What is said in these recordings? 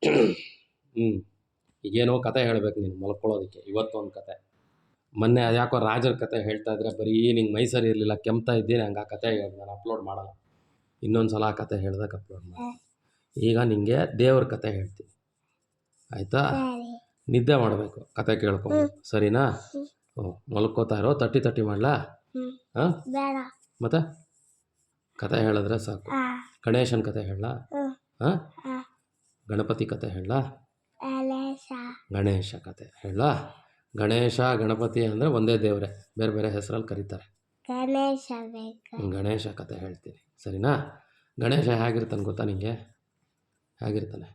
ಹ್ಞೂ ಈಗೇನೋ ಕತೆ ಹೇಳಬೇಕು ನೀನು ಮಲ್ಕೊಳ್ಳೋದಕ್ಕೆ. ಇವತ್ತೊಂದು ಕತೆ, ಮೊನ್ನೆ ಅದ್ಯಾಕೋ ರಾಜರ ಕತೆ ಹೇಳ್ತಾ ಇದ್ರೆ ಬರೀ ನಿಂಗೆ ಮೈಸೂರು ಇರಲಿಲ್ಲ, ಕೆಮ್ತಾ ಇದ್ದೀನಿ, ಹಂಗೆ ಆ ಕತೆ ಹೇಳಿ ನಾನು ಅಪ್ಲೋಡ್ ಮಾಡಲ್ಲ. ಇನ್ನೊಂದು ಸಲ ಆ ಕತೆ ಹೇಳ್ದಾಗ ಅಪ್ಲೋಡ್ ಮಾಡಿ. ಈಗ ನಿನಗೆ ದೇವ್ರ ಕತೆ ಹೇಳ್ತೀನಿ, ಆಯಿತಾ? ನಿದ್ದೆ ಮಾಡಬೇಕು ಕತೆ ಕೇಳ್ಕೊಂಡು, ಸರಿನಾ? ಮಲ್ಕೋತಾ ಇರೋ. ತಟ್ಟಿ ಮಾಡಲಾ? ಹಾಂ, ಮತ್ತೆ ಕತೆ ಹೇಳಿದ್ರೆ ಸಾಕು. ಗಣೇಶನ ಕತೆ ಹೇಳಲಾ? ಹಾಂ, ಗಣಪತಿ ಕತೆ ಹೇಳಲಾ? ಗಣೇಶ ಕತೆ ಹೇಳಲಾ? ಗಣೇಶ ಗಣಪತಿ ಅಂದರೆ ಒಂದೇ ದೇವರೇ, ಬೇರೆ ಬೇರೆ ಹೆಸರಲ್ಲಿ ಕರೀತಾರೆ. ಗಣೇಶ ಕತೆ ಹೇಳ್ತೀನಿ, ಸರಿನಾ? ಗಣೇಶ ಹೇಗಿರ್ತಾನೆ ಗೊತ್ತಾ ನಿಂಗೆ? ಹೇಗಿರ್ತಾನೆ?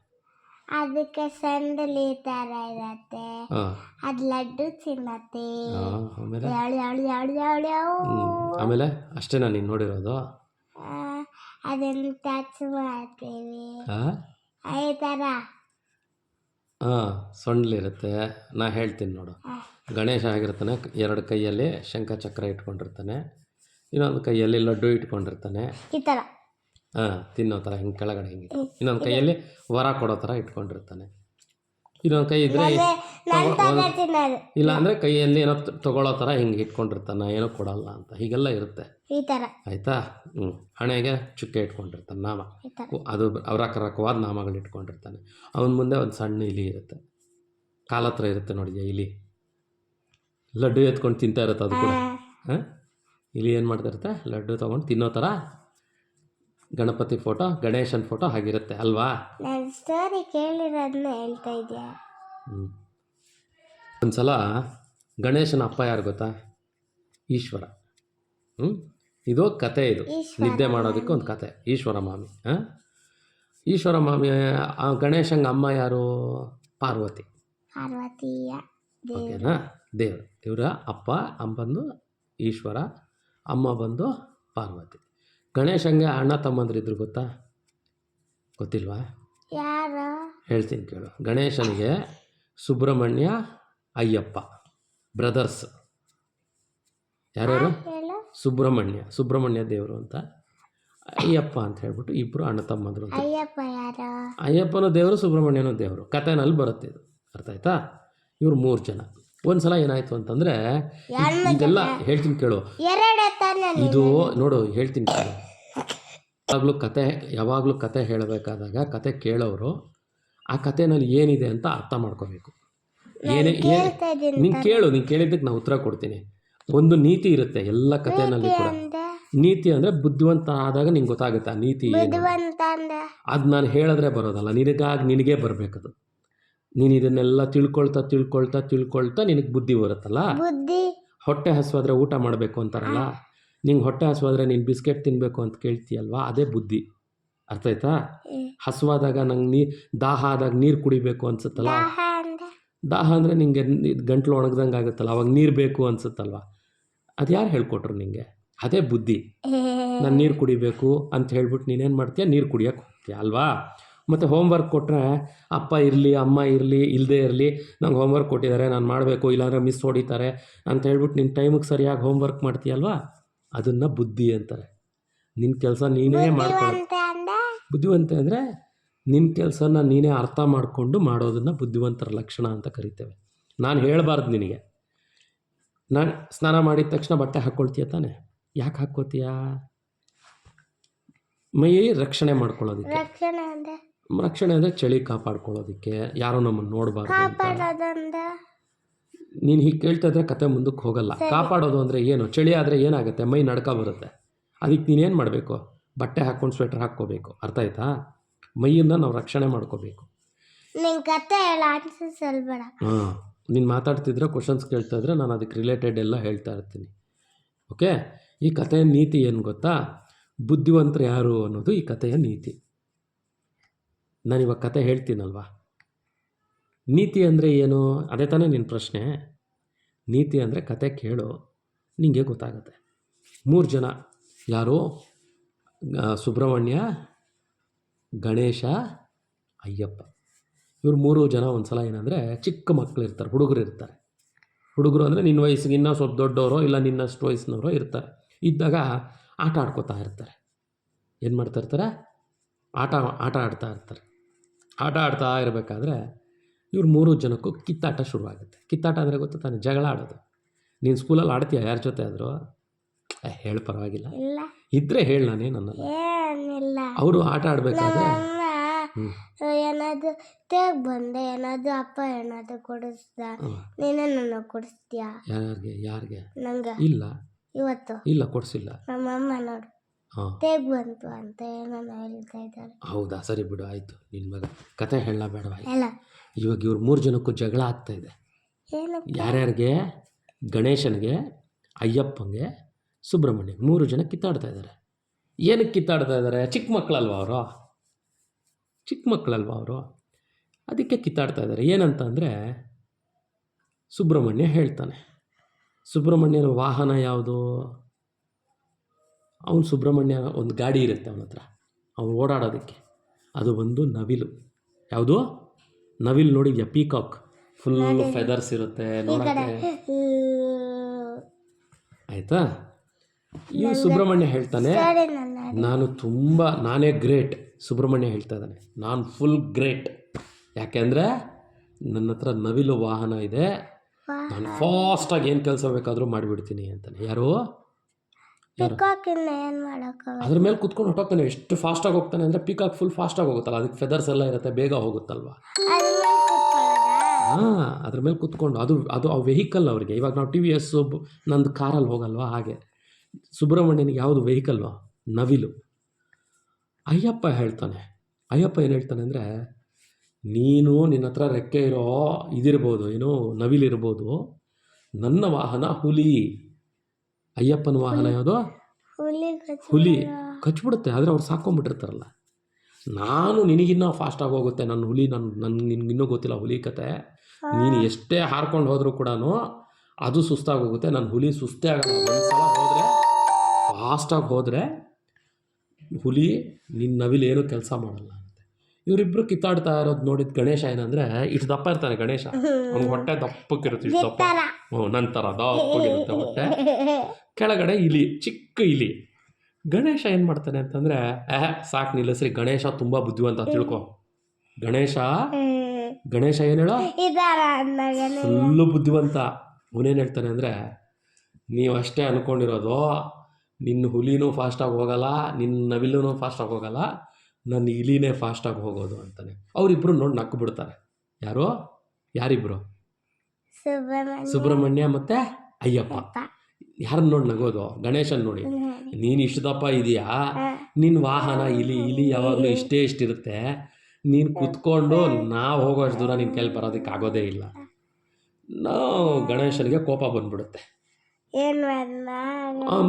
ಅದಕ್ಕೆ ಸಂಡಲಿ ಥರ ಇರತ್ತೆ, ಅದು ಲಡ್ಡು ತಿನ್ನತ್ತೆ. ಆಮೇಲೆ ಅಷ್ಟೇನಾ ನೀನು ನೋಡಿರೋದು? ಅದನ್ನು ಟಚ್ ಮಾಡ್ತೀವಿ ಈ ಥರ. ಸೊಂಡ್ಲಿರುತ್ತೆ. ನಾ ಹೇಳ್ತೀನಿ ನೋಡು. ಗಣೇಶ ಆಗಿರ್ತಾನೆ, ಎರಡು ಕೈಯಲ್ಲಿ ಶಂಖ ಚಕ್ರ ಇಟ್ಕೊಂಡಿರ್ತಾನೆ, ಇನ್ನೊಂದು ಕೈಯಲ್ಲಿ ಲಡ್ಡು ಇಟ್ಕೊಂಡಿರ್ತಾನೆ, ಈ ಥರ ತಿನ್ನೋ ಥರ ಹಿಂಗೆ ಕೆಳಗಡೆ ಹಿಂಗೆ. ಇನ್ನೊಂದು ಕೈಯಲ್ಲಿ ವರ ಕೊಡೋ ಥರ ಇಟ್ಕೊಂಡಿರ್ತಾನೆ. ಇನ್ನೊಂದು ಕೈ ಇದ್ದರೆ ಇಲ್ಲ ಅಂದರೆ ಕೈಯಲ್ಲಿ ಏನೋ ತೊಗೊಳ್ಳೋ ಥರ ಹಿಂಗೆ ಇಟ್ಕೊಂಡಿರ್ತಾನೆ, ಏನೋ ಕೊಡಲ್ಲ ಅಂತ, ಹೀಗೆಲ್ಲ ಇರುತ್ತೆ ಈ ಥರ, ಆಯಿತಾ? ಹಣೆಗೆ ಚುಕ್ಕೆ ಇಟ್ಕೊಂಡಿರ್ತಾನೆ, ನಾಮ, ಅದು ರಕರಕವಾದ ನಾಮಗಳು ಇಟ್ಕೊಂಡಿರ್ತಾನೆ. ಅವನ ಮುಂದೆ ಒಂದು ಸಣ್ಣ ಇಲಿ ಇರುತ್ತೆ, ಕಾಲ ಹತ್ರ ಇರುತ್ತೆ ನೋಡಿದ್ಯಾ ಇಲಿ, ಲಡ್ಡು ಎತ್ಕೊಂಡು ತಿಂತಾ ಇರುತ್ತೆ ಅದು ಕೂಡ. ಇಲಿ ಏನು ಮಾಡ್ತಾ ಇರುತ್ತೆ? ಲಡ್ಡು ತೊಗೊಂಡು ತಿನ್ನೋ ಥರ ಗಣಪತಿ ಫೋಟೋ, ಗಣೇಶನ ಫೋಟೋ ಹಾಗಿರುತ್ತೆ ಅಲ್ವಾ? ಸ್ಟೋರಿ ಕೇಳಿರೋದನ್ನ ಹೇಳ್ತಾ ಇದೆಯಾ? ಒಂದು ಸಲ ಗಣೇಶನ ಅಪ್ಪ ಯಾರು ಗೊತ್ತಾ? ಈಶ್ವರ. ಇದು ಕತೆ, ಇದು ನಿದ್ದೆ ಮಾಡೋದಕ್ಕೆ ಒಂದು ಕತೆ. ಈಶ್ವರ ಮಾಮಿ. ಈಶ್ವರ ಮಾಮಿ ಗಣೇಶಂಗೆ ಅಮ್ಮ ಯಾರು? ಪಾರ್ವತಿ. ಓಕೆನಾ? ದೇವರು. ಇವರ ಅಪ್ಪ ಬಂದು ಈಶ್ವರ, ಅಮ್ಮ ಬಂದು ಪಾರ್ವತಿ. ಗಣೇಶಂಗೆ ಅಣ್ಣ ತಮ್ಮಂದ್ರಿದ್ರು ಗೊತ್ತಾ? ಗೊತ್ತಿಲ್ವಾ? ಹೇಳ್ತೀನಿ ಕೇಳು. ಗಣೇಶನಿಗೆ ಸುಬ್ರಹ್ಮಣ್ಯ, ಅಯ್ಯಪ್ಪ ಬ್ರದರ್ಸ್. ಯಾರ್ಯಾರು? ಸುಬ್ರಹ್ಮಣ್ಯ ದೇವರು ಅಂತ, ಅಯ್ಯಪ್ಪ ಅಂತ ಹೇಳ್ಬಿಟ್ಟು ಇಬ್ಬರು ಅಣ್ಣ ತಮ್ಮಂದ್ರು ಅಂತ. ಅಯ್ಯಪ್ಪನೂ ದೇವರು, ಸುಬ್ರಹ್ಮಣ್ಯನೂ ದೇವರು. ಕಥೆನಲ್ಲಿ ಬರುತ್ತೆ ಇದು, ಅರ್ಥ ಆಯ್ತಾ? ಇವ್ರು 3 ಜನ. ಒಂದು ಸಲ ಏನಾಯಿತು ಅಂತಂದರೆ, ಇದೆಲ್ಲ ಹೇಳ್ತೀನಿ ಕೇಳು. ಇದು ನೋಡು, ಹೇಳ್ತೀನಿ ಕೇಳು. ಯಾವಾಗಲೂ ಕತೆ ಹೇಳಬೇಕಾದಾಗ ಕತೆ ಕೇಳೋರು ಆ ಕಥೆನಲ್ಲಿ ಏನಿದೆ ಅಂತ ಅರ್ಥ ಮಾಡ್ಕೋಬೇಕು. ನೀನು ಕೇಳಿದ್ದಕ್ಕೆ ನಾನು ಉತ್ತರ ಕೊಡ್ತೀನಿ. ಒಂದು ನೀತಿ ಇರುತ್ತೆ ಎಲ್ಲ ಕಥೆನಲ್ಲಿ ಕೂಡ. ನೀತಿ ಅಂದರೆ ಬುದ್ಧಿವಂತ ಆದಾಗ ನಿಂಗೆ ಗೊತ್ತಾಗುತ್ತೆ ಆ ನೀತಿ ಏನು. ಅದು ನಾನು ಹೇಳಿದ್ರೆ ಬರೋದಲ್ಲ, ನಿನಗೇ ಬರಬೇಕದು. ನೀನು ಇದನ್ನೆಲ್ಲ ತಿಳ್ಕೊಳ್ತಾ ನಿನಗೆ ಬುದ್ಧಿ ಬರುತ್ತಲ್ಲ. ಹೊಟ್ಟೆ ಹಸುವಾದರೆ ಊಟ ಮಾಡಬೇಕು ಅಂತಾರಲ್ಲ, ನಿಂಗೆ ಹೊಟ್ಟೆ ಹಸುವಾದರೆ ನೀನು ಬಿಸ್ಕೆಟ್ ತಿನ್ನಬೇಕು ಅಂತ ಕೇಳ್ತೀಯಲ್ವಾ, ಅದೇ ಬುದ್ಧಿ. ಅರ್ಥ ಆಯ್ತಾ? ಹಸುವಾದಾಗ ನಂಗೆ ದಾಹ ಆದಾಗ ನೀರು ಕುಡಿಬೇಕು ಅನ್ಸುತ್ತಲ್ಲ, ದಾಹ ಅಂದರೆ ನಿಂಗೆ ಗಂಟ್ಲು ಒಣಗ್ದಂಗೆ ಆಗುತ್ತಲ್ಲ, ಅವಾಗ ನೀರು ಬೇಕು ಅನ್ಸುತ್ತಲ್ವ, ಅದು ಯಾರು ಹೇಳ್ಕೊಟ್ರು ನಿಂಗೆ? ಅದೇ ಬುದ್ಧಿ. ನಾನು ನೀರು ಕುಡಿಬೇಕು ಅಂತ ಹೇಳ್ಬಿಟ್ಟು ನೀನೇನು ಮಾಡ್ತೀಯ? ನೀರು ಕುಡಿಯೋಕೆ ಹೋಗ್ತೀಯ ಅಲ್ವಾ? ಮತ್ತು ಹೋಮ್ವರ್ಕ್ ಕೊಟ್ಟರೆ ಅಪ್ಪ ಇರಲಿ ಅಮ್ಮ ಇರಲಿ ಇಲ್ಲದೇ ಇರಲಿ, ನಂಗೆ ಹೋಮ್ವರ್ಕ್ ಕೊಟ್ಟಿದ್ದಾರೆ ನಾನು ಮಾಡಬೇಕು, ಇಲ್ಲಾಂದರೆ ಮಿಸ್ ಹೊಡಿತಾರೆ ಅಂತ ಹೇಳ್ಬಿಟ್ಟು ನಿನ್ನ ಟೈಮಿಗೆ ಸರಿಯಾಗಿ ಹೋಮ್ವರ್ಕ್ ಮಾಡ್ತೀಯಲ್ವಾ, ಅದನ್ನು ಬುದ್ಧಿ ಅಂತಾರೆ. ನಿನ್ನ ಕೆಲಸ ನೀನೇ ಮಾಡ್ಕೊಳ್ಳೋದು. ಬುದ್ಧಿವಂತ ಅಂದರೆ ನಿನ್ನ ಕೆಲಸನ ನೀನೇ ಅರ್ಥ ಮಾಡಿಕೊಂಡು ಮಾಡೋದನ್ನು ಬುದ್ಧಿವಂತರ ಲಕ್ಷಣ ಅಂತ ಕರಿತೇವೆ. ನಾನು ಹೇಳಬಾರ್ದು ನಿನಗೆ. ನಾನು ಸ್ನಾನ ಮಾಡಿದ ತಕ್ಷಣ ಬಟ್ಟೆ ಹಾಕ್ಕೊಳ್ತೀಯ ತಾನೆ? ಯಾಕೆ ಹಾಕ್ಕೋತೀಯ? ಮೈ ರಕ್ಷಣೆ ಮಾಡ್ಕೊಳ್ಳೋದಕ್ಕೆ. ರಕ್ಷಣೆ ಅಂದರೆ ಚಳಿ ಕಾಪಾಡ್ಕೊಳ್ಳೋದಕ್ಕೆ, ಯಾರೋ ನಮ್ಮನ್ನು ನೋಡಬಾರ್ದು. ನೀನು ಹೀಗೆ ಕೇಳ್ತಾ ಇದ್ರೆ ಕತೆ ಮುಂದಕ್ಕೆ ಹೋಗಲ್ಲ. ಕಾಪಾಡೋದು ಅಂದರೆ ಏನು? ಚಳಿ ಆದರೆ ಏನಾಗುತ್ತೆ? ಮೈ ನಡ್ಕ ಬರುತ್ತೆ. ಅದಕ್ಕೆ ನೀನೇನು ಮಾಡಬೇಕು? ಬಟ್ಟೆ ಹಾಕ್ಕೊಂಡು ಸ್ವೆಟರ್ ಹಾಕ್ಕೋಬೇಕು. ಅರ್ಥ ಆಯ್ತಾ? ಮೈಯನ್ನು ನಾವು ರಕ್ಷಣೆ ಮಾಡ್ಕೋಬೇಕು. ನೀನು ಮಾತಾಡ್ತಿದ್ರೆ ಕ್ವಶನ್ಸ್ ಕೇಳ್ತಾ ಇದ್ರೆ ನಾನು ಅದಕ್ಕೆ ರಿಲೇಟೆಡ್ ಎಲ್ಲ ಹೇಳ್ತಾ ಇರ್ತೀನಿ. ಓಕೆ? ಈ ಕಥೆಯ ನೀತಿ ಏನು ಗೊತ್ತಾ? ಬುದ್ಧಿವಂತರು ಯಾರು ಅನ್ನೋದು ಈ ಕಥೆಯ ನೀತಿ. ನಾನಿವಾಗ ಕತೆ ಹೇಳ್ತೀನಲ್ವಾ, ನೀತಿ ಅಂದರೆ ಏನು? ಅದೇ ತಾನೇ ನಿನ್ನ ಪ್ರಶ್ನೆ. ನೀತಿ ಅಂದರೆ ಕತೆ ಕೇಳು, ನಿಂಗೆ ಗೊತ್ತಾಗುತ್ತೆ. 3 ಜನ ಯಾರು? ಸುಬ್ರಹ್ಮಣ್ಯ, ಗಣೇಶ, ಅಯ್ಯಪ್ಪ. ಇವ್ರು 3 ಜನ ಒಂದು ಸಲ ಏನಂದರೆ ಚಿಕ್ಕ ಮಕ್ಕಳು ಇರ್ತಾರೆ, ಹುಡುಗರು ಇರ್ತಾರೆ. ಹುಡುಗರು ಅಂದರೆ ನಿನ್ನ ವಯಸ್ಸಿಗೆ ಇನ್ನೂ ಸ್ವಲ್ಪ ದೊಡ್ಡವರು ಇಲ್ಲ ನಿನ್ನಷ್ಟು ವಯಸ್ಸಿನವರು ಇರ್ತಾರೆ. ಇದ್ದಾಗ ಆಟ ಆಡ್ಕೋತಾ ಇರ್ತಾರೆ. ಏನು ಮಾಡ್ತಾ ಇರ್ತಾರೆ? ಆಟ ಆಡ್ತಾ ಇರ್ತಾರೆ. ಆಟ ಆಡ್ತಾ ಇರಬೇಕಾದ್ರೆ ಇವ್ರು 3 ಜನಕ್ಕೂ ಕಿತ್ತಾಟ ಶುರುವಾಗುತ್ತೆ. ಕಿತ್ತಾಟ ಅಂದರೆ ಗೊತ್ತಾ ತಾನೆ, ಜಗಳ ಆಡೋದು. ನೀನು ಸ್ಕೂಲಲ್ಲಿ ಆಡ್ತೀಯ ಯಾರ ಜೊತೆ ಆದರೂ? ಹೇಳು ಪರವಾಗಿಲ್ಲ, ಇಲ್ಲ ಇದ್ದರೆ ಹೇಳು, ನಾನೇನನ್ನಲ್ಲ. ಏನಿಲ್ಲ. ಅವರು ಆಟ ಆಡಬೇಕಾದ್ರೆ ನಮ್ಮಮ್ಮ ಏನಾದ್ರು ತೇಗ್ ಬಂದೆ ಏನಾದ್ರು ಅಪ್ಪ ಏನಾದ್ರು ಕೊಡಿಸ್ದ, ನೀನೇ ನನಗೆ ಕೊಡಿಸ್ತೀಯಾ? ಯಾರಿಗೆ? ನಂಗೆ ಇಲ್ಲ ಇವತ್ತು ಇಲ್ಲ ಕೊಡಿಸಿಲ್ಲ. ನಮ್ಮಮ್ಮ ನೋಡು ಹಾಂ, ತೇಗ್ ಬಂತು ಅಂತ ಏನೋ ಹೇಳ್ತಾ ಇದ್ದಾರೆ. ಹೌದಾ, ಸರಿ ಬಿಡು, ಆಯಿತು. ನಿನ್ನ ಮಗ ಕತೆ ಹೇಳಲ್ಲ ಬೇಡವಾ? ಎಲ್ಲ ಇವಾಗ ಇವ್ರು 3 ಜನಕ್ಕೂ ಜಗಳ ಆಗ್ತಾ ಇದೆ. ಏನಕ್ಕೆ? ಯಾರ್ಯಾರಿಗೆ? ಗಣೇಶನಿಗೆ, ಅಯ್ಯಪ್ಪಂಗೆ, ಸುಬ್ರಹ್ಮಣ್ಯ 3 ಜನ ಕಿತ್ತಾಡ್ತಾ ಇದ್ದಾರೆ. ಏನಕ್ಕೆ ಕಿತ್ತಾಡ್ತಾ ಇದ್ದಾರೆ? ಚಿಕ್ಕ ಮಕ್ಕಳಲ್ವ ಅವರು, ಅದಕ್ಕೆ ಕಿತ್ತಾಡ್ತಾ ಇದ್ದಾರೆ. ಏನಂತ ಅಂದರೆ, ಸುಬ್ರಹ್ಮಣ್ಯ ಹೇಳ್ತಾನೆ, ಸುಬ್ರಹ್ಮಣ್ಯನ ವಾಹನ ಯಾವುದು? ಅವನು ಸುಬ್ರಹ್ಮಣ್ಯ ಒಂದು ಗಾಡಿ ಇರುತ್ತೆ ಅವನ ಹತ್ರ, ಅವನು ಓಡಾಡೋದಕ್ಕೆ. ಅದು ಒಂದು ನವಿಲು. ಯಾವುದು ನವಿಲು? ನೋಡಿದ್ಯಾ? ಪೀಕಾಕ್, ಫುಲ್ ಫೆದರ್ಸ್ ಇರುತ್ತೆ ನೋಡೋಕ್ಕೆ. ಆಯಿತಾ? ಇವು ಸುಬ್ರಹ್ಮಣ್ಯ ಹೇಳ್ತಾನೆ, ನಾನೇ ಗ್ರೇಟ್. ಸುಬ್ರಹ್ಮಣ್ಯ ಹೇಳ್ತಾ ಇದ್ದಾನೆ, ನಾನು ಫುಲ್ ಗ್ರೇಟ್. ಯಾಕೆಂದರೆ ನನ್ನ ಹತ್ರ ನವಿಲು ವಾಹನ ಇದೆ, ನಾನು ಫಾಸ್ಟಾಗಿ ಏನು ಕೆಲಸ ಬೇಕಾದರೂ ಮಾಡಿಬಿಡ್ತೀನಿ ಅಂತಾನೆ. ಯಾರು? ಅದ್ರ ಮೇಲೆ ಕುತ್ಕೊಂಡು ಹೊಟ್ಟೋಗ್ತಾನೆ. ಎಷ್ಟು ಫಾಸ್ಟಾಗಿ ಹೋಗ್ತಾನೆ ಅಂದರೆ, ಪೀಕಾಕ್ ಫುಲ್ ಫಾಸ್ಟಾಗಿ ಹೋಗುತ್ತಲ್ಲ, ಅದಕ್ಕೆ ಫೆದರ್ಸ್ ಎಲ್ಲ ಇರುತ್ತೆ, ಬೇಗ ಹೋಗುತ್ತಲ್ವ. ಹಾಂ, ಅದ್ರ ಮೇಲೆ ಕುತ್ಕೊಂಡು ಅದು ಆ ವೆಹಿಕಲ್ ಅವ್ರಿಗೆ. ಇವಾಗ ನಾವು TVS ನಂದು ಕಾರಲ್ಲಿ ಹೋಗಲ್ವ, ಹಾಗೆ ಸುಬ್ರಹ್ಮಣ್ಯನಿಗೆ ಯಾವುದು ವೆಹಿಕಲ್ವ? ನವಿಲು. ಅಯ್ಯಪ್ಪ ಏನು ಹೇಳ್ತಾನೆ ಅಂದರೆ, ನಿನ್ನ ಹತ್ರ ರೆಕ್ಕೆ ಇರೋ ಇದಿರ್ಬೋದು, ಏನೋ ನವಿಲಿರ್ಬೋದು, ನನ್ನ ವಾಹನ ಹುಲಿ. ಅಯ್ಯಪ್ಪನ ವಾಹನ ಯಾವುದು? ಹುಲಿ. ಕಚ್ಬಿಡುತ್ತೆ, ಆದರೆ ಅವ್ರು ಸಾಕೊಂಡ್ಬಿಟ್ಟಿರ್ತಾರಲ್ಲ. ನಾನು ನಿನಗಿನ್ನೂ ಫಾಸ್ಟಾಗಿ ಹೋಗುತ್ತೆ ನನ್ನ ಹುಲಿ. ನಿನಗಿನ್ನೂ ಗೊತ್ತಿಲ್ಲ ಹುಲಿ ಕತೆ. ನೀನು ಎಷ್ಟೇ ಹಾರ್ಕೊಂಡು ಹೋದರೂ ಕೂಡ ಅದು ಸುಸ್ತಾಗಿ ಹೋಗುತ್ತೆ, ನನ್ನ ಹುಲಿ ಸುಸ್ತೇ ಆಗಲ್ಲ. ಒಂದು ಸಲ ಹೋದರೆ, ಫಾಸ್ಟಾಗಿ ಹೋದರೆ ಹುಲಿ, ನಿನ್ನ ನವಿಲೇನು ಕೆಲಸ ಮಾಡಲ್ಲ ಅಂತ. ಇವರಿಬ್ಬರು ಕಿತ್ತಾಡ್ತಾ ಇರೋದು ನೋಡಿದ ಗಣೇಶ ಏನಂದರೆ, ಇಷ್ಟು ದಪ್ಪ ಇರ್ತಾನೆ ಗಣೇಶ, ಅವ್ನಿಗೆ ಹೊಟ್ಟೆ ದಪ್ಪಕ್ಕಿರುತ್ತೆ, ಇಷ್ಟು ದಪ್ಪ. ನಂತರ ದಪ್ಪಗಿರುತ್ತೆ ಹೊಟ್ಟೆ, ಕೆಳಗಡೆ ಇಲಿ, ಚಿಕ್ಕ ಇಲಿ. ಗಣೇಶ ಏನು ಮಾಡ್ತಾನೆ ಅಂತಂದರೆ, ಸಾಕು ನಿಲ್ಲಿಸ್ರಿ, ಗಣೇಶ ತುಂಬ ಬುದ್ಧಿವಂತ ತಿಳ್ಕೊ. ಗಣೇಶ ಏನು ಹೇಳೋ, ಫುಲ್ಲು ಬುದ್ಧಿವಂತ. ಅವನೇನು ಹೇಳ್ತಾನೆ ಅಂದರೆ, ನೀವು ಅಷ್ಟೇ ಅಂದ್ಕೊಂಡಿರೋದು, ನಿನ್ನ ಹುಲಿನೂ ಫಾಸ್ಟಾಗಿ ಹೋಗಲ್ಲ, ನಿನ್ನ ನವಿಲೂ ಫಾಸ್ಟಾಗಿ ಹೋಗಲ್ಲ, ನನ್ನ ಇಲಿನೇ ಫಾಸ್ಟಾಗಿ ಹೋಗೋದು ಅಂತಾನೆ. ಅವರಿಬ್ಬರು ನೋಡಿ ನಕ್ಕು ಬಿಡ್ತಾರೆ. ಯಾರಿಬ್ಬರು? ಸುಬ್ರಹ್ಮಣ್ಯ ಮತ್ತು ಅಯ್ಯಪ್ಪ. ಯಾರನ್ನ ನೋಡಿ ನಗೋದು? ಗಣೇಶನ್ ನೋಡಿ. ನೀನು ಇಷ್ಟು ದಪ್ಪ ಇದೆಯಾ, ನಿನ್ನ ವಾಹನ ಇಲಿ ಯಾವಾಗಲೂ ಇಷ್ಟಿರುತ್ತೆ, ನೀನು ಕುತ್ಕೊಂಡು ನಾವು ಹೋಗೋಷ್ಟು ದೂರ ನಿನ್ನ ಕೈಲಿ ಬರೋದಕ್ಕೆ ಆಗೋದೇ ಇಲ್ಲ. ಗಣೇಶನಿಗೆ ಕೋಪ ಬಂದ್ಬಿಡುತ್ತೆ.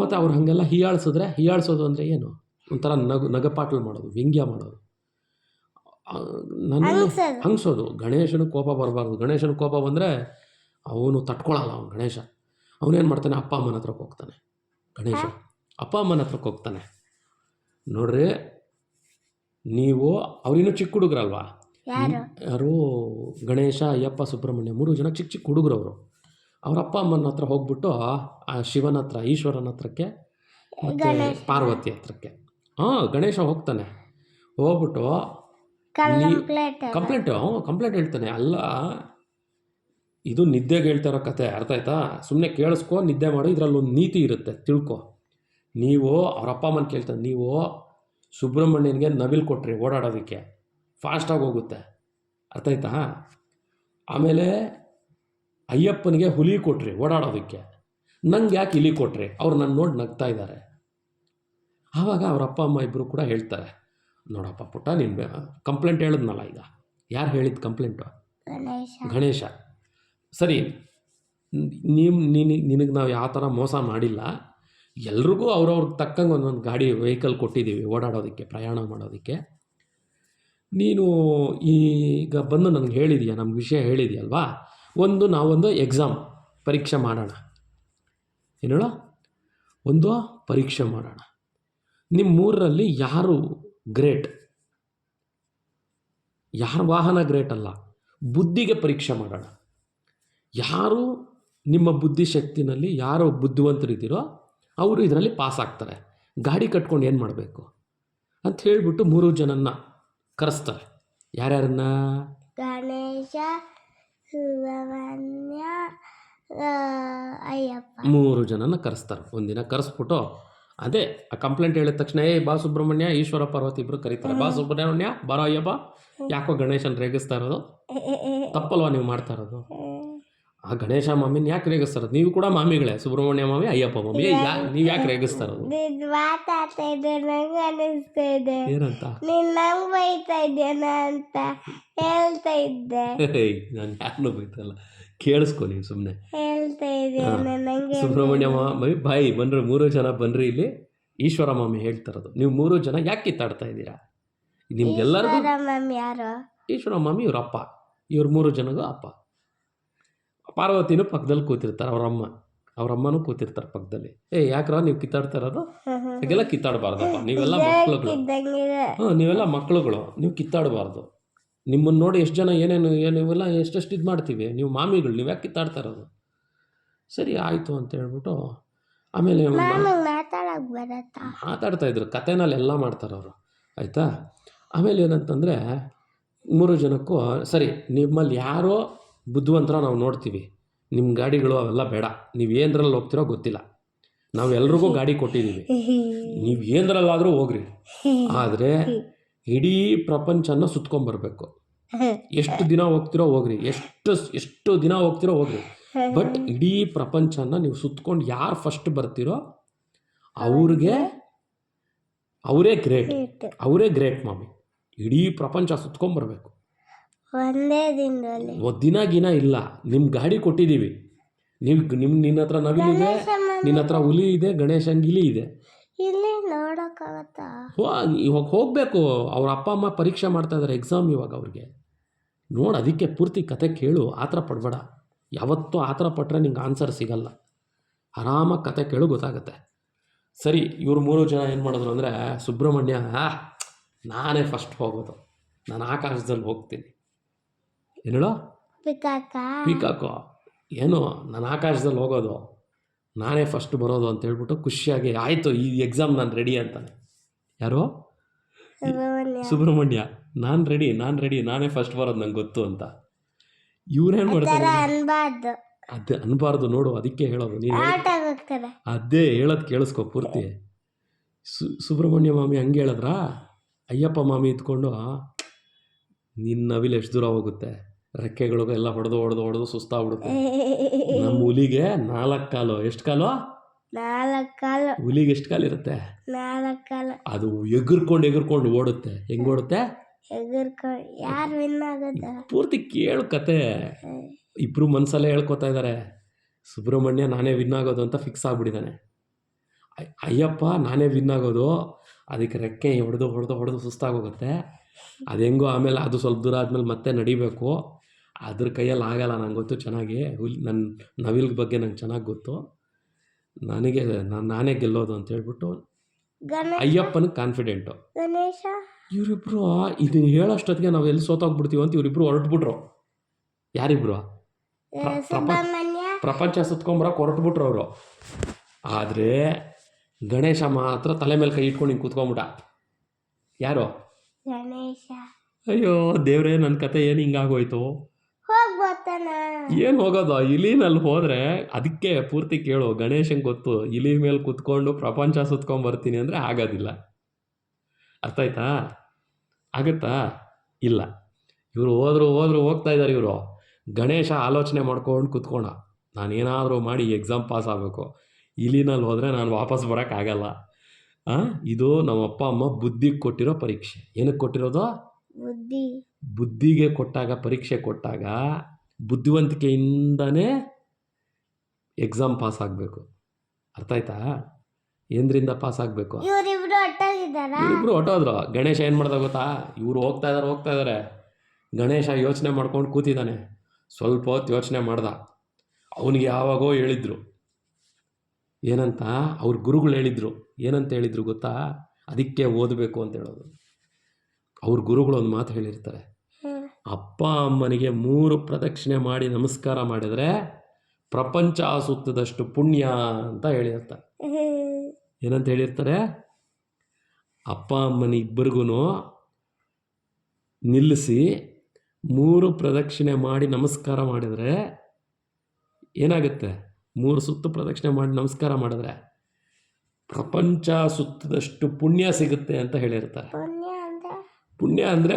ಮತ್ತು ಅವ್ರು ಹಾಗೆಲ್ಲ ಹೀಯಾಳಿಸೋದು ಅಂದರೆ ಏನು? ಒಂಥರ ನಗಪಾಟ್ಲು ಮಾಡೋದು, ವ್ಯಂಗ್ಯ ಮಾಡೋದು, ಹಂಗ್ಸೋದು. ಗಣೇಶನಿಗೆ ಕೋಪ ಬರಬಾರ್ದು. ಗಣೇಶನಿಗೆ ಕೋಪ ಬಂದರೆ ಅವನು ತಟ್ಕೊಳ್ಳಲ್ಲ. ಗಣೇಶ ಅವನೇನು ಮಾಡ್ತಾನೆ, ಅಪ್ಪ ಅಮ್ಮನ ಹತ್ರಕ್ಕೆ ಹೋಗ್ತಾನೆ. ಗಣೇಶ ಅಪ್ಪ ಅಮ್ಮನ ಹತ್ರಕ್ಕೆ ಹೋಗ್ತಾನೆ. ನೋಡ್ರಿ, ನೀವು ಅವ್ರಿನ್ನೂ ಚಿಕ್ಕ ಹುಡುಗರಲ್ವಾ? ಯಾರು? ಗಣೇಶ, ಅಯ್ಯಪ್ಪ, ಸುಬ್ರಹ್ಮಣ್ಯ 3 ಜನ ಚಿಕ್ಕ ಹುಡುಗರು. ಅವ್ರ ಅಪ್ಪ ಅಮ್ಮನ ಹತ್ರ ಹೋಗ್ಬಿಟ್ಟು ಆ ಶಿವನ ಹತ್ರ, ಈಶ್ವರನ ಹತ್ರಕ್ಕೆ ಮತ್ತು ಪಾರ್ವತಿ ಹತ್ರಕ್ಕೆ ಗಣೇಶ ಹೋಗ್ತಾನೆ. ಹೋಗ್ಬಿಟ್ಟು ಕಂಪ್ಲೇಂಟ್ ಹೇಳ್ತಾನೆ. ಅಲ್ಲ, ಇದು ನಿದ್ದೆಗೆ ಹೇಳ್ತಾರೋ ಕತೆ, ಅರ್ಥ ಆಯ್ತಾ? ಸುಮ್ಮನೆ ಕೇಳಿಸ್ಕೊ, ನಿದ್ದೆ ಮಾಡು. ಇದರಲ್ಲೊಂದು ನೀತಿ ಇರುತ್ತೆ, ತಿಳ್ಕೊ. ನೀವು ಅವ್ರ ಅಪ್ಪ ಅಮ್ಮನ ಕೇಳ್ತಾನೆ, ನೀವು ಸುಬ್ರಹ್ಮಣ್ಯನಿಗೆ ನವಿಲು ಕೊಟ್ರಿ ಓಡಾಡೋದಕ್ಕೆ, ಫಾಸ್ಟಾಗಿ ಹೋಗುತ್ತೆ, ಅರ್ಥ ಆಯ್ತಾ? ಆಮೇಲೆ ಅಯ್ಯಪ್ಪನಿಗೆ ಹುಲಿ ಕೊಟ್ರಿ ಓಡಾಡೋದಕ್ಕೆ, ನಂಗೆ ಯಾಕೆ ಇಲಿ ಕೊಟ್ರಿ? ಅವ್ರು ನನ್ನ ನೋಡಿ ನಗ್ತಾ ಇದ್ದಾರೆ. ಆವಾಗ ಅವ್ರ ಅಪ್ಪ ಅಮ್ಮ ಇಬ್ಬರು ಕೂಡ ಹೇಳ್ತಾರೆ, ನೋಡಪ್ಪ ಪುಟ್ಟ, ನೀನು ಕಂಪ್ಲೇಂಟ್ ಹೇಳಿದ್ನಲ್ಲ, ಈಗ ಯಾರು ಹೇಳಿದ್ದು ಕಂಪ್ಲೇಂಟು? ಗಣೇಶ. ಸರಿ, ನಿನಗೆ ನಾವು ಯಾವ ಥರ ಮೋಸ ಮಾಡಿಲ್ಲ, ಎಲ್ರಿಗೂ ಅವ್ರವ್ರಿಗೆ ತಕ್ಕಂಗೆ ಒಂದೊಂದು ಗಾಡಿ ವೆಹಿಕಲ್ ಕೊಟ್ಟಿದ್ದೀವಿ ಓಡಾಡೋದಕ್ಕೆ, ಪ್ರಯಾಣ ಮಾಡೋದಕ್ಕೆ. ನೀನು ಈಗ ಬಂದು ನನಗೆ ಹೇಳಿದೀಯ, ನಮ್ಗೆ ವಿಷಯ ಹೇಳಿದೆಯಲ್ವಾ, ನಾವೊಂದು ಎಕ್ಸಾಮ್ ಪರೀಕ್ಷೆ ಮಾಡೋಣ. ಏನು ಹೇಳೋ? ಒಂದು ಪರೀಕ್ಷೆ ಮಾಡೋಣ. ನಿಮ್ಮ 3ರಲ್ಲಿ ಯಾರು ಗ್ರೇಟ್? ಯಾರ ವಾಹನ ಗ್ರೇಟ್ ಅಲ್ಲ, ಬುದ್ಧಿಗೆ ಪರೀಕ್ಷೆ ಮಾಡೋಣ. ಯಾರು ನಿಮ್ಮ ಬುದ್ಧಿಶಕ್ತಿನಲ್ಲಿ ಯಾರು ಬುದ್ಧಿವಂತರಿದ್ದೀರೋ ಅವರು ಇದರಲ್ಲಿ ಪಾಸ್ ಆಗ್ತಾರೆ. ಗಾಡಿ ಕಟ್ಕೊಂಡು ಏನು ಮಾಡಬೇಕು ಅಂತ ಹೇಳಿಬಿಟ್ಟು 3 ಜನನ್ನ ಕರೆಸ್ತಾರೆ. ಯಾರ್ಯಾರನ್ನ? ಗಣೇಶ, ಸುಬ್ರಹ್ಮಣ್ಯ, ಅಯ್ಯಪ್ಪ. 3 ಜನನ ಕರೆಸ್ತಾರೆ. ಒಂದಿನ ಕರೆಸ್ಬಿಟ್ಟು ಅದೇ ಆ ಕಂಪ್ಲೇಂಟ್ ಹೇಳಿದ ತಕ್ಷಣ ಬಾ ಸುಬ್ರಹ್ಮಣ್ಯ, ಈಶ್ವರ, ಪಾರ್ವತಿ ಇಬ್ಬರು ಕರೀತಾರೆ. ಬಾ ಸುಬ್ರಹ್ಮಣ್ಯ, ಬಾರೋ ಅಯ್ಯಪ್ಪ. ಯಾಕೋ ಗಣೇಶನ್ ರೇಗಿಸ್ತಾ ಇರೋದು? ತಪ್ಪಲ್ವಾ ನೀವು ಮಾಡ್ತಾ ಇರೋದು? ಆ ಗಣೇಶ ಮಾಮಿನ ಯಾಕೆ ರೇಗಿಸ್ತಾ ಇರೋದು? ನೀವು ಕೂಡ ಮಾಮಿಗಳೇ, ಸುಬ್ರಹ್ಮಣ್ಯ ಮಾಮಿ, ಅಯ್ಯಪ್ಪ ಮಾಮಿ. ನೀವು ಯಾಕೆ ರೇಗಿಸ್ತಾ ಇರೋದು? ನೀನ್ ಮಾತಾಡ್ತಾ ಇದ್ದೆ ನಂಗೆ ಅನಿಸ್ತಾ ಇದೆ ಏನಂತ? ನೀನ್ ನಂಗ್ ಬೈತಾ ಇದ್ದೇನ ಅಂತ ಹೇಳ್ತಾ ಇದ್ದೆ. ನಾನು ಯಾರನ್ನೂ ಬೈತಲ್ಲ, ಕೇಳಿಸ್ಕೊ ನೀವು ಸುಮ್ಮನೆ. ಹೇಳ್ತಾ ಇದ್ದೇನೆ ನಂಗೆ. ಸುಬ್ರಹ್ಮಣ್ಯ ಮಾಮಿ ಬಾಯಿ ಬನ್ರಿ, 3 ಜನ ಬನ್ರಿ ಇಲ್ಲಿ. ಈಶ್ವರ ಮಾಮಿ ಹೇಳ್ತಾ ಇರೋದು, ನೀವು 3 ಜನ ಯಾಕೆ ಕಿತ್ತಾಡ್ತಾ ಇದ್ದೀರಾ? ನಿಮ್ಗೆಲ್ಲರಿಗೂ ಮ್ಯಾಮ್ ಯಾರು? ಈಶ್ವರ ಮಾಮಿ ಇವ್ರ ಅಪ್ಪ, ಇವ್ರು 3 ಜನಗೂ ಅಪ್ಪ. ಪಾರ್ವತಿನೂ ಪಕ್ಕದಲ್ಲಿ ಕೂತಿರ್ತಾರೆ, ಅವ್ರಮ್ಮನೂ ಕೂತಿರ್ತಾರೆ ಪಕ್ಕದಲ್ಲಿ. ಯಾಕ್ರ ನೀವು ಕಿತ್ತಾಡ್ತಾ ಇರೋದು? ಹಾಗೆಲ್ಲ ಕಿತ್ತಾಡಬಾರ್ದಪ್ಪ, ನೀವೆಲ್ಲ ಮಕ್ಕಳುಗಳು. ನೀವೆಲ್ಲ ಮಕ್ಕಳುಗಳು, ನೀವು ಕಿತ್ತಾಡಬಾರ್ದು. ನಿಮ್ಮನ್ನು ನೋಡಿ ಎಷ್ಟು ಜನ ಏನೆಲ್ಲ ಎಷ್ಟೆಷ್ಟು ಇದು ಮಾಡ್ತೀವಿ. ನೀವು ಮಾಮಿಗಳು, ನೀವು ಯಾಕೆ ಕಿತ್ತಾಡ್ತಾ ಇರೋದು? ಸರಿ ಆಯಿತು ಅಂತ ಹೇಳ್ಬಿಟ್ಟು ಆಮೇಲೆ ಮಾತಾಡ್ತಾ ಇದ್ರು. ಕತೆನಲ್ಲಿ ಎಲ್ಲ ಮಾಡ್ತಾರೆ ಅವರು, ಆಯಿತಾ? ಆಮೇಲೆ ಏನಂತಂದರೆ 3 ಜನಕ್ಕೂ ಸರಿ, ನಿಮ್ಮಲ್ಲಿ ಯಾರೋ ಬುದ್ಧಿವಂತರ ನಾವು ನೋಡ್ತೀವಿ, ನಿಮ್ಮ ಗಾಡಿಗಳು ಅವೆಲ್ಲ ಬೇಡ, ನೀವು ಏನರಲ್ಲಿ ಹೋಗ್ತಿರೋ ಗೊತ್ತಿಲ್ಲ, ನಾವು ಎಲ್ರಿಗೂ ಗಾಡಿ ಕೊಟ್ಟಿದ್ದೀವಿ, ನೀವು ಏನರಲ್ಲಾದರೂ ಹೋಗ್ರಿ, ಆದರೆ ಇಡೀ ಪ್ರಪಂಚನ ಸುತ್ಕೊಂಬರ್ಬೇಕು. ಎಷ್ಟು ದಿನ ಹೋಗ್ತಿರೋ ಹೋಗ್ರಿ, ಎಷ್ಟು ದಿನ ಹೋಗ್ತಿರೋ ಹೋಗ್ರಿ, ಬಟ್ ಇಡೀ ಪ್ರಪಂಚನ ನೀವು ಸುತ್ಕೊಂಡು ಯಾರು ಫಸ್ಟ್ ಬರ್ತಿರೋ ಅವರೇ ಗ್ರೇಟ್ ಮಾಮಿ. ಇಡೀ ಪ್ರಪಂಚ ಸುತ್ಕೊಂಬರ್ಬೇಕು. ಒಂದೇ ದಿನದಲ್ಲಿ ದಿನ ಗಿನ ಇಲ್ಲ, ನಿಮ್ಮ ಗಾಡಿ ಕೊಟ್ಟಿದ್ದೀವಿ. ನಿನ್ನ ಹತ್ರ ನವಿಲಿದೆ, ನಿನ್ನ ಹತ್ರ ಹುಲಿ ಇದೆ, ಗಣೇಶನ್ ಗಿಲಿ ಇದೆ. ಇಲ್ಲಿ ನೋಡೋಕ್ಕಾಗತ್ತಾ? ಇವಾಗ ಹೋಗಬೇಕು. ಅವ್ರ ಅಪ್ಪ ಅಮ್ಮ ಪರೀಕ್ಷೆ ಮಾಡ್ತಾ ಇದ್ದಾರೆ, ಎಕ್ಸಾಮ್ ಇವಾಗ ಅವ್ರಿಗೆ. ನೋಡು, ಅದಕ್ಕೆ ಪೂರ್ತಿ ಕತೆ ಕೇಳು, ಆತರ ಪಡಬೇಡ. ಯಾವತ್ತೂ ಆತರ ಪಟ್ಟರೆ ನಿಂಗೆ ಆನ್ಸರ್ ಸಿಗಲ್ಲ. ಆರಾಮಾಗಿ ಕತೆ ಕೇಳು, ಗೊತ್ತಾಗುತ್ತೆ. ಸರಿ, ಇವ್ರು 3 ಜನ ಏನು ಮಾಡಿದ್ರು ಅಂದರೆ, ಸುಬ್ರಹ್ಮಣ್ಯ ನಾನೇ ಫಸ್ಟ್ ಹೋಗೋದು, ನಾನು ಆಕಾಶದಲ್ಲಿ ಹೋಗ್ತೀನಿ. ಏನೇಳೋ? ಪಿಕಾಕೋ. ಏನು, ನಾನು ಆಕಾಶದಲ್ಲಿ ಹೋಗೋದು, ನಾನೇ ಫಸ್ಟ್ ಬರೋದು ಅಂತ ಹೇಳ್ಬಿಟ್ಟು ಖುಷಿಯಾಗಿ, ಆಯಿತು ಈ ಎಕ್ಸಾಮ್ ನಾನು ರೆಡಿ ಅಂತಾನೆ. ಯಾರು? ಸುಬ್ರಹ್ಮಣ್ಯ. ನಾನು ರೆಡಿ, ನಾನೇ ಫಸ್ಟ್ ಬರೋದು, ನಂಗೆ ಗೊತ್ತು ಅಂತ. ಇವ್ರೇನು ಮಾಡ್ತಾರೆ? ಅದೇ ಅನ್ಬಾರ್ದು ನೋಡು, ಅದಕ್ಕೆ ಹೇಳೋದು. ನೀನು ಅದೇ ಹೇಳೋದು ಕೇಳಿಸ್ಕೊ ಪೂರ್ತಿ. ಸುಬ್ರಹ್ಮಣ್ಯ ಮಾಮಿ ಹಂಗೆ ಹೇಳಿದ್ರಾ? ಅಯ್ಯಪ್ಪ ಮಾಮಿ ಇದ್ಕೊಂಡು, ನಿನ್ನ ನವಿಲು ಎಷ್ಟು ದೂರ ಹೋಗುತ್ತೆ, ರೆಕ್ಕೆಗಳಿಗೂ ಎಲ್ಲ ಹೊಡೆದು ಸುಸ್ತಾಗ್ಬಿಡುತ್ತೆ. ನಮ್ಮ ಹುಲಿಗೆ 4 ಕಾಲು. ಎಷ್ಟು ಕಾಲು? 4 ಕಾಲು. ಹುಲಿಗೆ ಎಷ್ಟು ಕಾಲಿರುತ್ತೆ? 4 ಕಾಲು. ಅದು ಎಗುರ್ಕೊಂಡು ಓಡುತ್ತೆ. ಹೆಂಗೆ ಓಡುತ್ತೆ? ಯಾರು ವಿನ್ ಆಗೋದು? ಪೂರ್ತಿ ಕೇಳು ಕತೆ. ಇಬ್ಬರು ಮನಸ್ಸಲ್ಲೇ ಹೇಳ್ಕೊತಾ ಇದ್ದಾರೆ. ಸುಬ್ರಹ್ಮಣ್ಯ ನಾನೇ ವಿನ್ ಆಗೋದು ಅಂತ ಫಿಕ್ಸ್ ಆಗಿಬಿಟ್ಟಿದ್ದಾನೆ. ಅಯ್ಯಪ್ಪ ನಾನೇ ವಿನ್ ಆಗೋದು, ಅದಕ್ಕೆ ರೆಕ್ಕೆ ಹೊಡೆದು ಸುಸ್ತಾಗೋಗುತ್ತೆ. ಅದು ಹೆಂಗೋ ಆಮೇಲೆ ಅದು ಸ್ವಲ್ಪ ದೂರ ಆದಮೇಲೆ ಮತ್ತೆ ನಡಿಬೇಕು. ಅದ್ರ ಕೈಯಲ್ಲಿ ಆಗಲ್ಲ, ನಂಗೆ ಗೊತ್ತು ಚೆನ್ನಾಗಿ. ನನ್ನ ನವಿಲ್ ಬಗ್ಗೆ ನಂಗೆ ಚೆನ್ನಾಗಿ ಗೊತ್ತು. ನಾನೇ ಗೆಲ್ಲೋದು ಅಂತ ಹೇಳ್ಬಿಟ್ಟು ಅಯ್ಯಪ್ಪನಿಗೆ ಕಾನ್ಫಿಡೆಂಟು. ಗಣೇಶ ಇವರಿಬ್ರು ಇದನ್ನು ಹೇಳೋಷ್ಟೊತ್ತಿಗೆ ನಾವು ಎಲ್ಲಿ ಸೋತೋಗ್ಬಿಡ್ತೀವಿ ಅಂತ ಇವರಿಬ್ರು ಹೊರಟ್ಬಿಟ್ರು. ಯಾರಿಬ್ರು? ಪ್ರಪಂಚ ಸುತ್ಕೊಂಬರಕ್ಕೆ ಹೊರಟ್ಬಿಟ್ರು ಅವರು. ಆದರೆ ಗಣೇಶ ಮಾತ್ರ ತಲೆ ಮೇಲೆ ಕೈ ಇಟ್ಕೊಂಡು ಹಿಂಗೆ ಕೂತ್ಕೊಂಬಿಟ್ಟ. ಯಾರು? ಗಣೇಶ. ಅಯ್ಯೋ ದೇವ್ರೇ, ನನ್ನ ಕತೆ ಏನು ಹಿಂಗಾಗೋಯ್ತು? ಏನು ಹೋಗೋದು? ಇಲಿನಲ್ಲಿ ಹೋದರೆ ಅದಕ್ಕೆ ಪೂರ್ತಿ ಕೇಳು. ಗಣೇಶಂಗೆ ಗೊತ್ತು, ಇಲಿ ಮೇಲೆ ಕೂತ್ಕೊಂಡು ಪ್ರಪಂಚ ಸುತ್ಕೊಂಬರ್ತೀನಿ ಅಂದರೆ ಆಗೋದಿಲ್ಲ. ಅರ್ಥ ಆಯ್ತಾ? ಆಗುತ್ತಾ? ಇಲ್ಲ. ಇವರು ಹೋಗ್ತಾ ಇದ್ದಾರೆ. ಇವರು ಗಣೇಶ ಆಲೋಚನೆ ಮಾಡ್ಕೊಂಡು ಕೂತ್ಕೊಂಡ, ನಾನೇನಾದರೂ ಮಾಡಿ ಎಕ್ಸಾಮ್ ಪಾಸ್ ಆಗಬೇಕು. ಇಲಿನಲ್ಲಿ ಹೋದರೆ ನಾನು ವಾಪಸ್ ಬರೋಕ್ಕಾಗಲ್ಲ. ಇದು ನಮ್ಮ ಅಪ್ಪ ಅಮ್ಮ ಬುದ್ಧಿಗೆ ಕೊಟ್ಟಿರೋ ಪರೀಕ್ಷೆ. ಏನಕ್ಕೆ ಕೊಟ್ಟಿರೋದು? ಬುದ್ಧಿಗೆ ಕೊಟ್ಟಾಗ, ಪರೀಕ್ಷೆ ಕೊಟ್ಟಾಗ ಬುದ್ಧಿವಂತಿಕೆಯಿಂದನೇ ಎಕ್ಸಾಮ್ ಪಾಸ್ ಆಗಬೇಕು. ಅರ್ಥ ಆಯ್ತಾ? ಏನರಿಂದ ಪಾಸ್ ಆಗಬೇಕು? ಇವರಿಬ್ರು ಹೊಟ್ಟೋದ್ರು. ಗಣೇಶ ಏನು ಮಾಡ್ದ ಗೊತ್ತಾ? ಇವರು ಹೋಗ್ತಾ ಇದ್ದಾರೆ. ಗಣೇಶ ಯೋಚನೆ ಮಾಡ್ಕೊಂಡು ಕೂತಿದ್ದಾನೆ. ಸ್ವಲ್ಪ ಹೊತ್ತು ಯೋಚನೆ ಮಾಡ್ದ. ಅವನಿಗೆ ಯಾವಾಗೋ ಹೇಳಿದ್ರು, ಏನಂತ ಅವ್ರ ಗುರುಗಳು ಹೇಳಿದ್ರು. ಏನಂತ ಹೇಳಿದ್ರು ಗೊತ್ತಾ? ಅದಕ್ಕೆ ಓದಬೇಕು ಅಂತ ಹೇಳೋದು. ಅವ್ರ ಗುರುಗಳು ಒಂದು ಮಾತು ಹೇಳಿರ್ತಾರೆ, ಅಪ್ಪ ಅಮ್ಮನಿಗೆ 3 ಪ್ರದಕ್ಷಿಣೆ ಮಾಡಿ ನಮಸ್ಕಾರ ಮಾಡಿದರೆ ಪ್ರಪಂಚ ಸುತ್ತದಷ್ಟು ಪುಣ್ಯ ಅಂತ ಹೇಳಿರ್ತಾರೆ. ಏನಂತ ಹೇಳಿರ್ತಾರೆ? ಅಪ್ಪ ಅಮ್ಮನ ಇಬ್ಬರಿಗೂ ನಿಲ್ಲಿಸಿ 3 ಪ್ರದಕ್ಷಿಣೆ ಮಾಡಿ ನಮಸ್ಕಾರ ಮಾಡಿದರೆ ಏನಾಗುತ್ತೆ? 3 ಸುತ್ತು ಪ್ರದಕ್ಷಿಣೆ ಮಾಡಿ ನಮಸ್ಕಾರ ಮಾಡಿದ್ರೆ ಪ್ರಪಂಚ ಸುತ್ತದಷ್ಟು ಪುಣ್ಯ ಸಿಗುತ್ತೆ ಅಂತ ಹೇಳಿರ್ತಾರೆ. ಪುಣ್ಯ ಅಂದ್ರೆ ಪುಣ್ಯ ಅಂದರೆ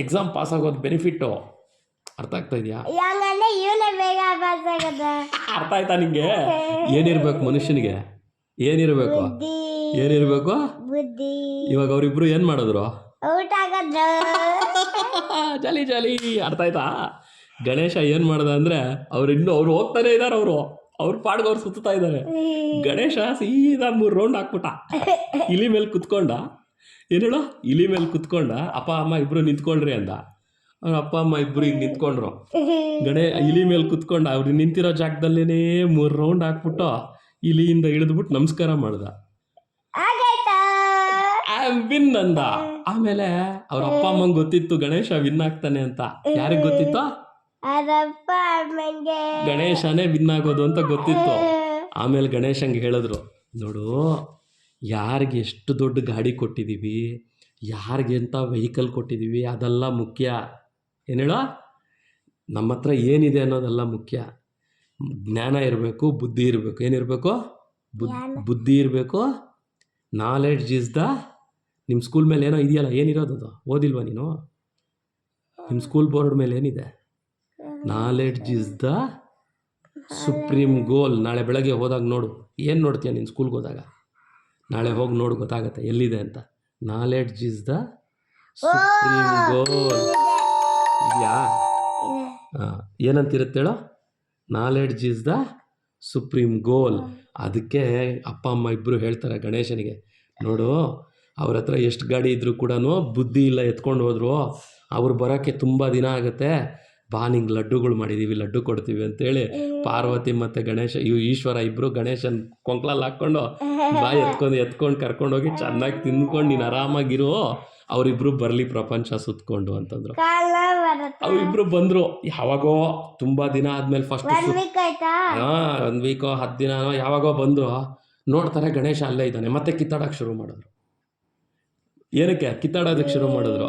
ಎಕ್ಸಾಮ್ ಪಾಸ್ ಆಗೋದು ಬೆನಿಫಿಟ್ಟು. ಅರ್ಥ ಆಗ್ತಾ ಇದೆಯಾ? ಹಂಗಂದ್ರೆ ಇವನೇ ಬೇಗ ಪಾಸ್ ಆಗದ. ಅರ್ಥ ಆಯ್ತಾ ನಿಂಗೆ? ಏನಿರ್ಬೇಕು ಮನುಷ್ಯನಿಗೆ? ಏನಿರಬೇಕು? ಬುದ್ಧಿ ಏನಿರಬೇಕು? ಬುದ್ಧಿ ಇವಾಗ ಅವರಿಬ್ರು ಏನು ಮಾಡಿದ್ರು? ಔಟ್ ಆಗದ್ರು. ಜಾಲಿ ಜಾಲಿ. ಅರ್ಥ ಆಯ್ತಾ? ಗಣೇಶ ಏನು ಮಾಡ್ದ ಅಂದರೆ ಅವ್ರು ಹೋಗ್ತಾನೆ ಇದ್ದಾರೆ, ಅವ್ರ ಪಾಡ್ಗೆ ಅವ್ರು ಸುತ್ತಾ ಇದ್ದಾರೆ. ಗಣೇಶ ಸೀದಾ 3 ರೌಂಡ್ ಹಾಕ್ಬಿಟ್ಟ. ಇಲಿ ಮೇಲೆ ಕುತ್ಕೊಂಡ. ಏನು ಹೇಳೋ? ಇಲಿ ಮೇಲೆ ಕುತ್ಕೊಂಡ. ಅಪ್ಪ ಅಮ್ಮ ಇಬ್ಬರು ನಿಂತ್ಕೊಳ್ರಿ ಅಂದ. ಅವ್ರ ಅಪ್ಪ ಅಮ್ಮ ಇಬ್ಬರು ಈಗ ನಿಂತ್ಕೊಂಡ್ರು. ಇಲಿ ಮೇಲೆ ಕುತ್ಕೊಂಡ. ಅವ್ರು ನಿಂತಿರೋ ಜಾಗದಲ್ಲೇ 3 ರೌಂಡ್ ಹಾಕ್ಬಿಟ್ಟು ಇಲಿಯಿಂದ ಇಳಿದ್ಬಿಟ್ಟು ನಮಸ್ಕಾರ ಮಾಡ್ದ. ಆಗೈತಾ? ಐ ವಿನ್ ಅಂದ. ಆಮೇಲೆ ಅವ್ರ ಅಪ್ಪ ಅಮ್ಮಂಗೆ ಗೊತ್ತಿತ್ತು ಗಣೇಶ ವಿನ್ ಆಗ್ತಾನೆ ಅಂತ. ಯಾರಿಗೆ ಗೊತ್ತಿತ್ತು? ಅದಪ್ಪ ಅಮ್ಮಂಗೆ ಗಣೇಶನೇ ವಿನ್ ಆಗೋದು ಅಂತ ಗೊತ್ತಿತ್ತು. ಆಮೇಲೆ ಗಣೇಶಂಗೆ ಹೇಳಿದ್ರು, ನೋಡು, ಯಾರಿಗೆ ಎಷ್ಟು ದೊಡ್ಡ ಗಾಡಿ ಕೊಟ್ಟಿದ್ದೀವಿ, ಯಾರಿಗೆ ಎಂಥ ವೆಹಿಕಲ್ ಕೊಟ್ಟಿದ್ದೀವಿ ಅದೆಲ್ಲ ಮುಖ್ಯ. ಏನು ಹೇಳೋ? ನಮ್ಮ ಹತ್ರ ಏನಿದೆ ಅನ್ನೋದೆಲ್ಲ ಮುಖ್ಯ. ಜ್ಞಾನ ಇರಬೇಕು, ಬುದ್ಧಿ ಇರಬೇಕು. ಏನಿರಬೇಕು? ಬುದ್ಧಿ ಇರಬೇಕು. ನಾಲೆಡ್ಜ್ ಇಸ್ ದ... ನಿಮ್ಮ ಸ್ಕೂಲ್ ಮೇಲೆ ಏನೋ ಇದೆಯಲ್ಲ, ಏನಿರೋದು? ಓದಿಲ್ವಾ ನೀನು? ನಿಮ್ಮ ಸ್ಕೂಲ್ ಬೋರ್ಡ್ ಮೇಲೆ ಏನಿದೆ? ನಾಲೆಡ್ಜ್ ಇಸ್ ದ ಸುಪ್ರೀಂ ಗೋಲ್. ನಾಳೆ ಬೆಳಗ್ಗೆ ಹೋದಾಗ ನೋಡು. ಏನು ನೋಡ್ತೀಯ ನೀನು ಸ್ಕೂಲ್ಗೆ ಹೋದಾಗ? ನಾಳೆ ಹೋಗಿ ನೋಡು, ಗೊತ್ತಾಗತ್ತೆ ಎಲ್ಲಿದೆ ಅಂತ. ನಾಲೆಡ್ಜ್ ಇಸ್ ದ ಸುಪ್ರೀಂ ಗೋಲ್. ಇದೆಯಾ? ಹಾಂ, ಏನಂತಿರುತ್ತೆ ಹೇಳೋ? ನಾಲೆಡ್ಜ್ ಇಸ್ ದ ಸುಪ್ರೀಂ ಗೋಲ್. ಅದಕ್ಕೆ ಅಪ್ಪ ಅಮ್ಮ ಇಬ್ಬರು ಹೇಳ್ತಾರೆ ಗಣೇಶನಿಗೆ, ನೋಡು, ಅವ್ರ ಹತ್ರ ಎಷ್ಟು ಗಾಡಿ ಇದ್ದರೂ ಕೂಡ ಬುದ್ಧಿ ಇಲ್ಲ, ಎತ್ಕೊಂಡು ಹೋದ್ರು, ಅವ್ರು ಬರೋಕ್ಕೆ ತುಂಬ ದಿನ ಆಗುತ್ತೆ. ಬಾ, ನಿಂಗೆ ಲಡ್ಡುಗಳು ಮಾಡಿದ್ದೀವಿ, ಲಡ್ಡು ಕೊಡ್ತೀವಿ ಅಂತೇಳಿ ಪಾರ್ವತಿ ಮತ್ತು ಗಣೇಶ, ಈಶ್ವರ ಇಬ್ಬರು ಗಣೇಶನ ಕೊಂಕ್ಲಲ್ಲಿ ಹಾಕ್ಕೊಂಡು ಬಾ ಎತ್ಕೊಂಡು ಕರ್ಕೊಂಡೋಗಿ ಚೆನ್ನಾಗಿ ತಿಂದ್ಕೊಂಡು ನೀನು ಆರಾಮಾಗಿರು, ಅವರಿಬ್ಬರು ಬರಲಿ ಪ್ರಪಂಚ ಸುತ್ಕೊಂಡು ಅಂತಂದ್ರು. ಅವರಿಬ್ಬರು ಬಂದರು. ಯಾವಾಗೋ ತುಂಬ ದಿನ ಆದಮೇಲೆ ಫಸ್ಟ್ ಹಾಂ 1 ವೀಕೋ 10 ದಿನನೋ ಯಾವಾಗೋ ಬಂದು ನೋಡ್ತಾರೆ ಗಣೇಶ ಅಲ್ಲೇ ಇದ್ದಾನೆ. ಮತ್ತೆ ಕಿತ್ತಾಡೋಕ್ಕೆ ಶುರು ಮಾಡಿದ್ರು. ಏನಕ್ಕೆ ಕಿತ್ತಾಡೋದಕ್ಕೆ ಶುರು ಮಾಡಿದ್ರು?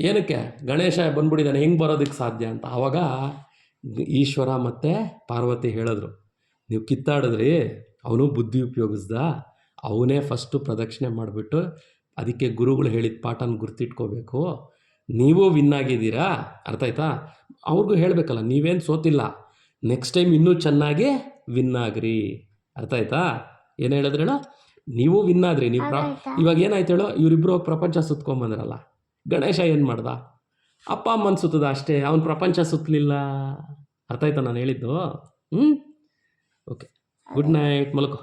ಏನಕ್ಕೆ? ಗಣೇಶ ಬಂದ್ಬಿಟ್ಟಿದ್ದಾನೆ, ಹೆಂಗೆ ಬರೋದಕ್ಕೆ ಸಾಧ್ಯ ಅಂತ. ಆವಾಗ ಈಶ್ವರ ಮತ್ತು ಪಾರ್ವತಿ ಹೇಳಿದ್ರು, ನೀವು ಕಿತ್ತಾಡಿದ್ರಿ, ಅವನು ಬುದ್ಧಿ ಉಪಯೋಗಿಸ್ದ, ಅವನೇ ಫಸ್ಟು ಪ್ರದಕ್ಷಿಣೆ ಮಾಡಿಬಿಟ್ಟು, ಅದಕ್ಕೆ ಗುರುಗಳು ಹೇಳಿದ ಪಾಠನ ಗುರ್ತಿಟ್ಕೋಬೇಕು. ನೀವು ವಿನ್ ಆಗಿದ್ದೀರಾ, ಅರ್ಥ ಆಯ್ತಾ? ಅವ್ರಿಗೂ ಹೇಳಬೇಕಲ್ಲ, ನೀವೇನು ಸೋತಿಲ್ಲ, ನೆಕ್ಸ್ಟ್ ಟೈಮ್ ಇನ್ನೂ ಚೆನ್ನಾಗಿ ವಿನ್ ಆಗ್ರಿ. ಅರ್ಥ ಆಯ್ತಾ? ಏನು ಹೇಳಿದ್ರು ಹೇಳೋ? ನೀವು ವಿನ್ ಆದ್ರಿ. ನೀವು ಇವಾಗ ಏನಾಯ್ತು ಹೇಳೋ? ಇವರಿಬ್ಬರು ಪ್ರಪಂಚ ಸುತ್ಕೊಂಬಂದ್ರಲ್ಲ. ಗಣೇಶ ಏನು ಮಾಡ್ದ? ಅಪ್ಪ ಅಮ್ಮನ ಸುತ್ತದ ಅಷ್ಟೇ, ಅವನು ಪ್ರಪಂಚ ಸುತ್ತಲಿಲ್ಲ. ಅರ್ಥ ಆಯ್ತಾ ನಾನು ಹೇಳಿದ್ದು? ಓಕೆ, ಗುಡ್ ನೈಟ್, ಮಲ್ಕೋ.